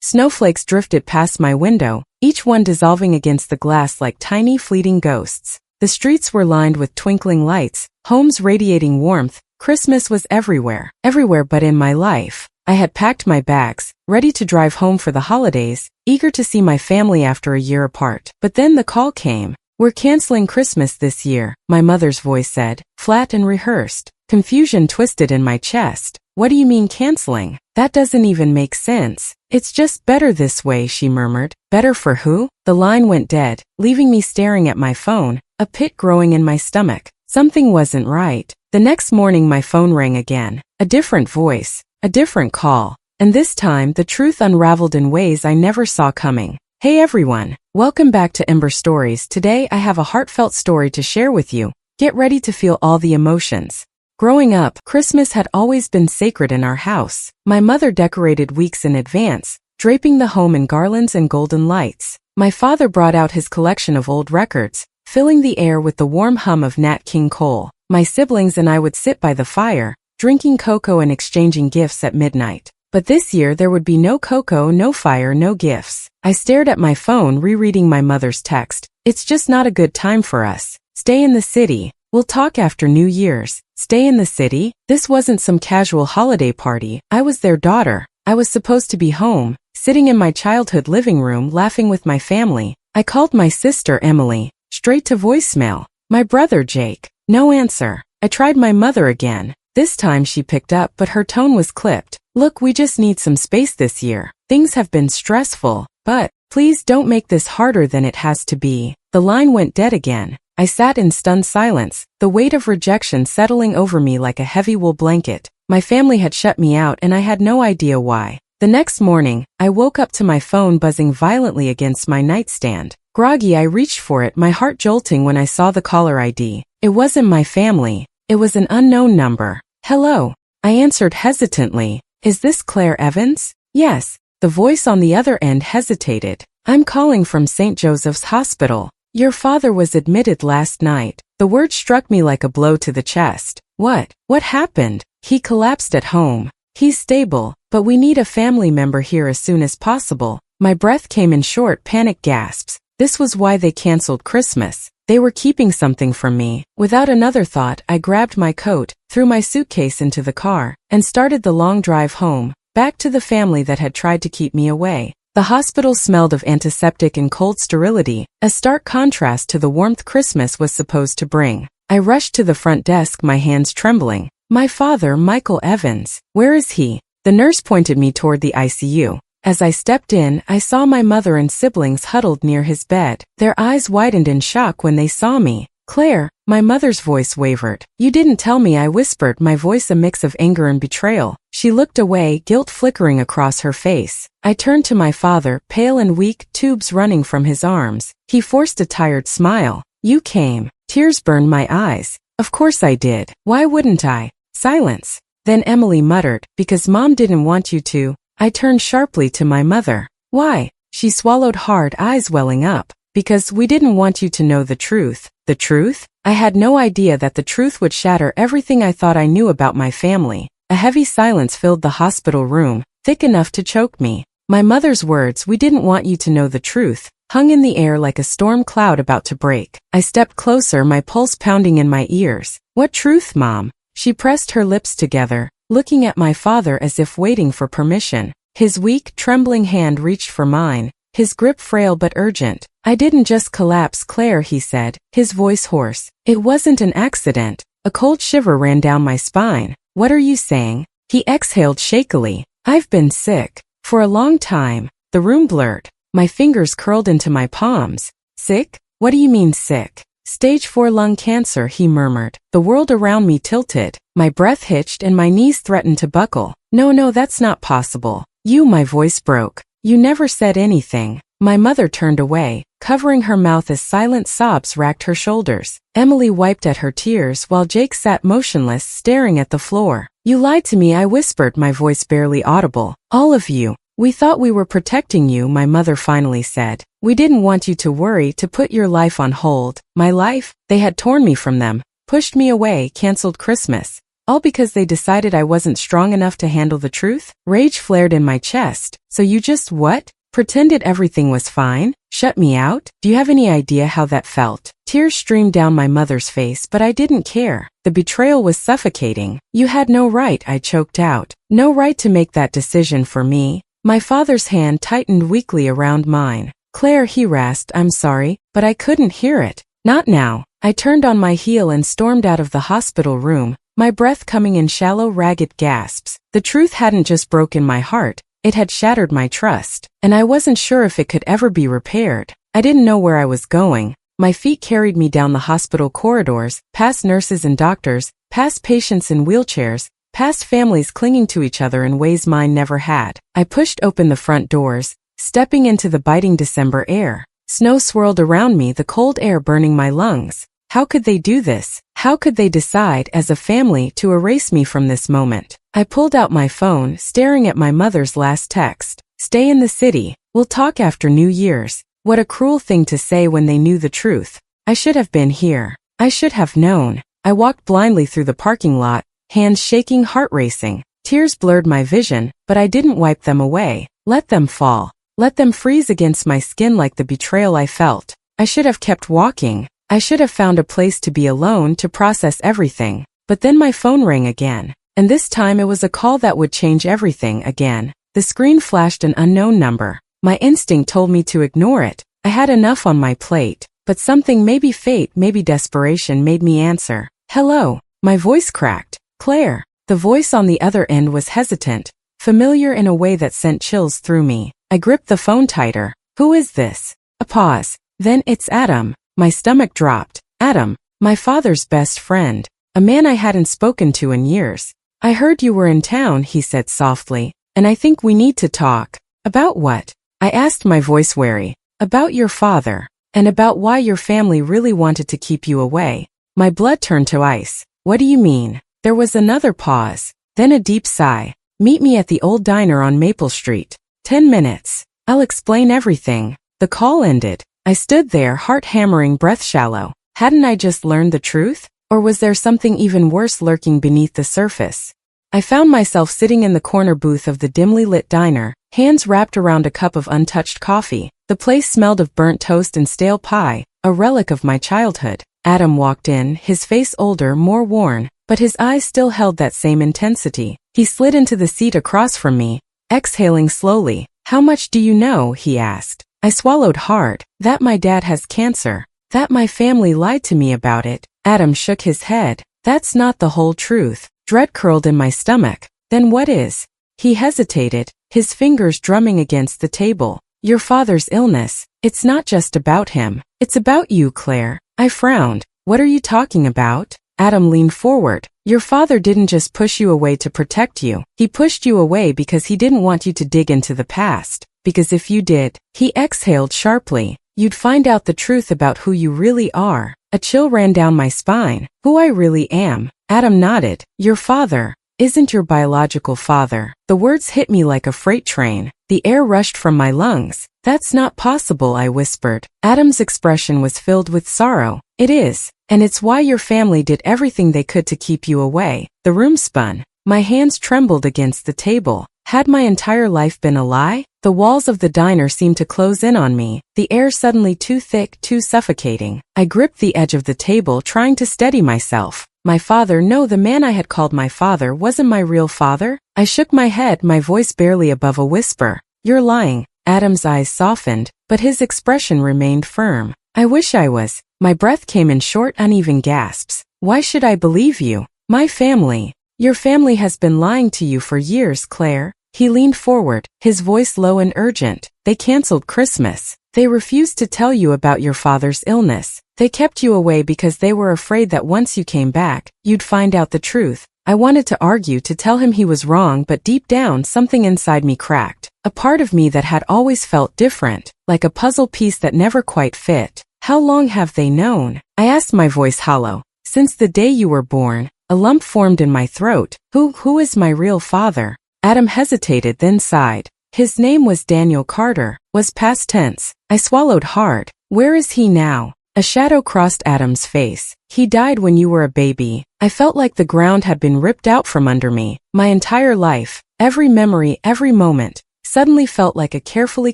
Snowflakes drifted past my window, each one dissolving against the glass like tiny fleeting ghosts. The streets were lined with twinkling lights, homes radiating warmth. Christmas was everywhere. Everywhere but in my life. I had packed my bags, ready to drive home for the holidays, eager to see my family after a year apart. But then the call came. "We're canceling Christmas this year," my mother's voice said, flat and rehearsed. Confusion twisted in my chest. "What do you mean canceling? That doesn't even make sense." "It's just better this way," she murmured. "Better for who?" The line went dead, leaving me staring at my phone, a pit growing in my stomach. Something wasn't right. The next morning my phone rang again. A different voice, a different call. And this time the truth unraveled in ways I never saw coming. Hey everyone, welcome back to Ember Stories. Today I have a heartfelt story to share with you. Get ready to feel all the emotions. Growing up, Christmas had always been sacred in our house. My mother decorated weeks in advance, draping the home in garlands and golden lights. My father brought out his collection of old records, filling the air with the warm hum of Nat King Cole. My siblings and I would sit by the fire, drinking cocoa and exchanging gifts at midnight. But this year there would be no cocoa, no fire, no gifts. I stared at my phone, rereading my mother's text. "It's just not a good time for us. Stay in the city. We'll talk after New Year's." Stay in the city? This wasn't some casual holiday party. I was their daughter. I was supposed to be home, sitting in my childhood living room laughing with my family. I called my sister Emily, straight to voicemail. My brother Jake. No answer. I tried my mother again. This time she picked up, but her tone was clipped. "Look, we just need some space this year. Things have been stressful, but please don't make this harder than it has to be." The line went dead again. I sat in stunned silence, the weight of rejection settling over me like a heavy wool blanket. My family had shut me out and I had no idea why. The next morning, I woke up to my phone buzzing violently against my nightstand. Groggy, I reached for it, my heart jolting when I saw the caller ID. It wasn't my family. It was an unknown number. "Hello," I answered hesitantly. "Is this Claire Evans?" "Yes." The voice on the other end hesitated. "I'm calling from St. Joseph's Hospital. Your father was admitted last night." The word struck me like a blow to the chest. What happened?" "He collapsed at home. He's stable, but we need a family member here as soon as possible." My breath came in short, panicked gasps. This was why they canceled Christmas. They were keeping something from me. Without another thought, I grabbed my coat, threw my suitcase into the car, and started the long drive home, back to the family that had tried to keep me away. The hospital smelled of antiseptic and cold sterility, a stark contrast to the warmth Christmas was supposed to bring. I rushed to the front desk, my hands trembling. "My father, Michael Evans. Where is he?" The nurse pointed me toward the ICU. As I stepped in, I saw my mother and siblings huddled near his bed. Their eyes widened in shock when they saw me. "Claire," my mother's voice wavered. "You didn't tell me," I whispered, my voice a mix of anger and betrayal. She looked away, guilt flickering across her face. I turned to my father, pale and weak, tubes running from his arms. He forced a tired smile. "You came." Tears burned my eyes. "Of course I did. Why wouldn't I?" Silence. Then Emily muttered, "Because Mom didn't want you to." I turned sharply to my mother. "Why?" She swallowed hard, eyes welling up. "Because we didn't want you to know the truth." The truth? I had no idea that the truth would shatter everything I thought I knew about my family. A heavy silence filled the hospital room, thick enough to choke me. My mother's words, "We didn't want you to know the truth," hung in the air like a storm cloud about to break. I stepped closer, my pulse pounding in my ears. "What truth, Mom?" She pressed her lips together, looking at my father as if waiting for permission. His weak, trembling hand reached for mine, his grip frail but urgent. "I didn't just collapse, Claire," he said, his voice hoarse. "It wasn't an accident." A cold shiver ran down my spine. "What are you saying?" He exhaled shakily. "I've been sick. For a long time." The room blurred. My fingers curled into my palms. "Sick? What do you mean sick?" "Stage 4 lung cancer," he murmured. The world around me tilted. My breath hitched and my knees threatened to buckle. No, that's not possible." My voice broke. "You never said anything." My mother turned away, covering her mouth as silent sobs racked her shoulders. Emily wiped at her tears while Jake sat motionless, staring at the floor. "You lied to me," I whispered, my voice barely audible. "All of you. We thought we were protecting you," my mother finally said. "We didn't want you to worry, to put your life on hold." My life? They had torn me from them, pushed me away, canceled Christmas. All because they decided I wasn't strong enough to handle the truth? Rage flared in my chest. So you just what? Pretended everything was fine? Shut me out? Do you have any idea how that felt? Tears streamed down my mother's face, but I didn't care. The betrayal was suffocating. You had no right, I choked out. No right to make that decision for me. My father's hand tightened weakly around mine. Claire, he rasped, I'm sorry, but I couldn't hear it. Not now. I turned on my heel and stormed out of the hospital room, my breath coming in shallow, ragged gasps. The truth hadn't just broken my heart, it had shattered my trust, and I wasn't sure if it could ever be repaired. I didn't know where I was going. My feet carried me down the hospital corridors, past nurses and doctors, past patients in wheelchairs, past families clinging to each other in ways mine never had. I pushed open the front doors, stepping into the biting December air. Snow swirled around me, the cold air burning my lungs. How could they do this? How could they decide, as a family, to erase me from this moment? I pulled out my phone, staring at my mother's last text. Stay in the city. We'll talk after New Year's. What a cruel thing to say when they knew the truth. I should have been here. I should have known. I walked blindly through the parking lot, hands shaking, heart racing. Tears blurred my vision, but I didn't wipe them away. Let them fall. Let them freeze against my skin like the betrayal I felt. I should have kept walking. I should have found a place to be alone to process everything. But then my phone rang again. And this time it was a call that would change everything again. The screen flashed an unknown number. My instinct told me to ignore it. I had enough on my plate. But something, maybe fate, maybe desperation, made me answer. Hello. My voice cracked. Claire. The voice on the other end was hesitant, familiar in a way that sent chills through me. I gripped the phone tighter. Who is this? A pause. Then, it's Adam. My stomach dropped. Adam, my father's best friend. A man I hadn't spoken to in years. I heard you were in town, he said softly, and I think we need to talk. About what? I asked, my voice wary. About your father, and about why your family really wanted to keep you away. My blood turned to ice. What do you mean? There was another pause, then a deep sigh. Meet me at the old diner on Maple Street. 10 minutes. I'll explain everything. The call ended. I stood there, heart hammering, breath shallow. Hadn't I just learned the truth? Or was there something even worse lurking beneath the surface? I found myself sitting in the corner booth of the dimly lit diner, hands wrapped around a cup of untouched coffee. The place smelled of burnt toast and stale pie, a relic of my childhood. Adam walked in, his face older, more worn, but his eyes still held that same intensity. He slid into the seat across from me, exhaling slowly. How much do you know? He asked. I swallowed hard. That my dad has cancer. That my family lied to me about it. Adam shook his head. That's not the whole truth. Dread curled in my stomach. Then what is? He hesitated, his fingers drumming against the table. Your father's illness. It's not just about him. It's about you, Claire. I frowned. What are you talking about? Adam leaned forward. Your father didn't just push you away to protect you. He pushed you away because he didn't want you to dig into the past. Because if you did, he exhaled sharply, you'd find out the truth about who you really are. A chill ran down my spine. Who I really am. Adam nodded. Your father isn't your biological father. The words hit me like a freight train. The air rushed from my lungs. That's not possible, I whispered. Adam's expression was filled with sorrow. It is. And it's why your family did everything they could to keep you away. The room spun. My hands trembled against the table. Had my entire life been a lie? The walls of the diner seemed to close in on me, the air suddenly too thick, too suffocating. I gripped the edge of the table, trying to steady myself. My father, no, the man I had called my father wasn't my real father. I shook my head, my voice barely above a whisper. You're lying. Adam's eyes softened, but his expression remained firm. I wish I was. My breath came in short, uneven gasps. Why should I believe you? My family. Your family has been lying to you for years, Claire. He leaned forward, his voice low and urgent. They canceled Christmas. They refused to tell you about your father's illness. They kept you away because they were afraid that once you came back, you'd find out the truth. I wanted to argue, to tell him he was wrong, but deep down something inside me cracked. A part of me that had always felt different, like a puzzle piece that never quite fit. How long have they known? I asked, my voice hollow. Since the day you were born. A lump formed in my throat. Who is my real father? Adam hesitated, then sighed. His name was Daniel Carter, was past tense. I swallowed hard. Where is he now? A shadow crossed Adam's face. He died when you were a baby. I felt like the ground had been ripped out from under me. My entire life, every memory, every moment, suddenly felt like a carefully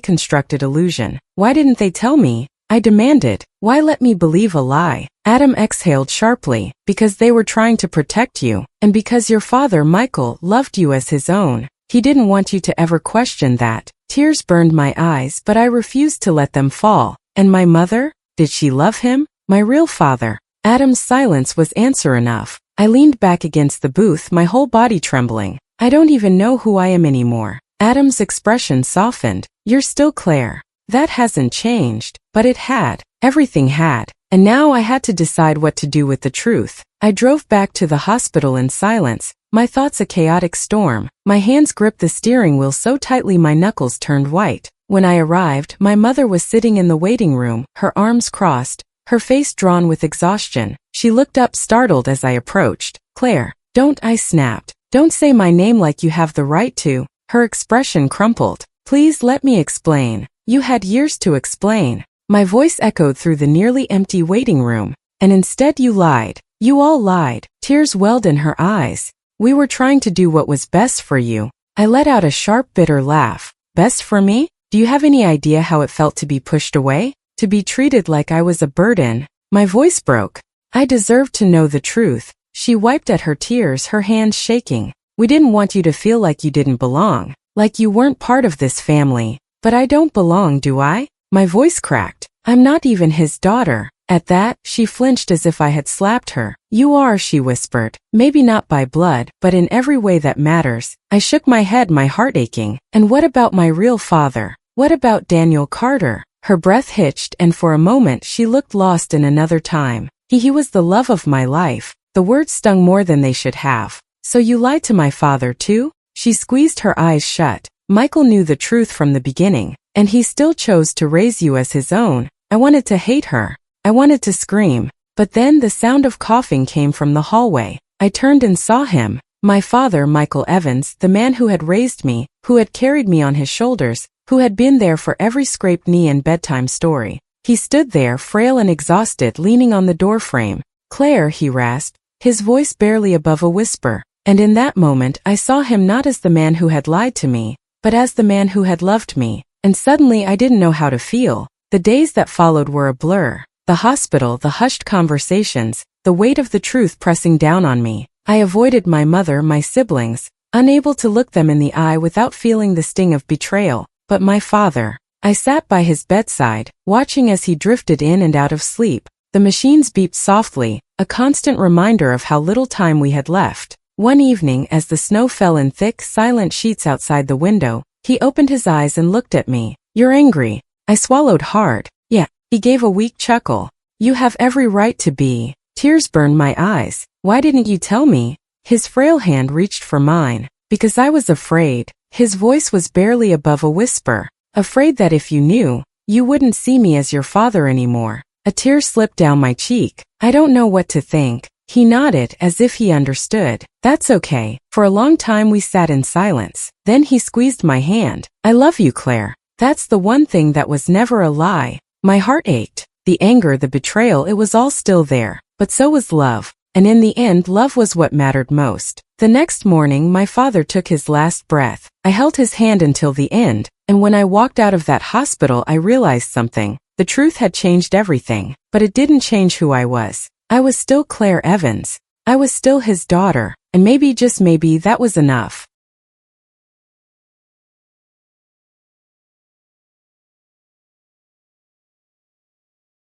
constructed illusion. Why didn't they tell me? I demanded. Why let me believe a lie? Adam exhaled sharply. Because they were trying to protect you, and because your father, Michael, loved you as his own. He didn't want you to ever question that. Tears burned my eyes, but I refused to let them fall. And my mother? Did she love him? My real father? Adam's silence was answer enough. I leaned back against the booth, my whole body trembling. I don't even know who I am anymore. Adam's expression softened. You're still Claire. That hasn't changed, but it had. Everything had. And now I had to decide what to do with the truth. I drove back to the hospital in silence, my thoughts a chaotic storm. My hands gripped the steering wheel so tightly my knuckles turned white. When I arrived, my mother was sitting in the waiting room, her arms crossed, her face drawn with exhaustion. She looked up startled as I approached. Claire, don't, I snapped. Don't say my name like you have the right to. Her expression crumpled. Please let me explain. You had years to explain. My voice echoed through the nearly empty waiting room. And instead you lied. You all lied. Tears welled in her eyes. We were trying to do what was best for you. I let out a sharp, bitter laugh. Best for me? Do you have any idea how it felt to be pushed away? To be treated like I was a burden? My voice broke. I deserved to know the truth. She wiped at her tears, her hands shaking. We didn't want you to feel like you didn't belong. Like you weren't part of this family. But I don't belong, do I? My voice cracked. I'm not even his daughter. At that, she flinched as if I had slapped her. You are, she whispered. Maybe not by blood, but in every way that matters. I shook my head, my heart aching. And what about my real father? What about Daniel Carter? Her breath hitched, and for a moment she looked lost in another time. He was the love of my life. The words stung more than they should have. So you lied to my father too? She squeezed her eyes shut. Michael knew the truth from the beginning, and he still chose to raise you as his own. I wanted to hate her. I wanted to scream. But then the sound of coughing came from the hallway. I turned and saw him. My father, Michael Evans, the man who had raised me, who had carried me on his shoulders, who had been there for every scraped knee and bedtime story. He stood there, frail and exhausted, leaning on the doorframe. Claire, he rasped, his voice barely above a whisper. And in that moment I saw him not as the man who had lied to me, but as the man who had loved me. And suddenly I didn't know how to feel. The days that followed were a blur. The hospital, the hushed conversations, the weight of the truth pressing down on me. I avoided my mother, my siblings, unable to look them in the eye without feeling the sting of betrayal. But my father. I sat by his bedside, watching as he drifted in and out of sleep. The machines beeped softly, a constant reminder of how little time we had left. One evening, as the snow fell in thick, silent sheets outside the window, he opened his eyes and looked at me. You're angry. I swallowed hard. Yeah. He gave a weak chuckle. You have every right to be. Tears burned my eyes. Why didn't you tell me? His frail hand reached for mine. Because I was afraid. His voice was barely above a whisper. Afraid that if you knew, you wouldn't see me as your father anymore. A tear slipped down my cheek. I don't know what to think. He nodded as if he understood. That's okay. For a long time we sat in silence. Then he squeezed my hand. I love you, Claire. That's the one thing that was never a lie. My heart ached. The anger, the betrayal, it was all still there. But so was love. And in the end, love was what mattered most. The next morning, my father took his last breath. I held his hand until the end, and when I walked out of that hospital, I realized something. The truth had changed everything, but it didn't change who I was. I was still Claire Evans. I was still his daughter, and maybe, just maybe, that was enough.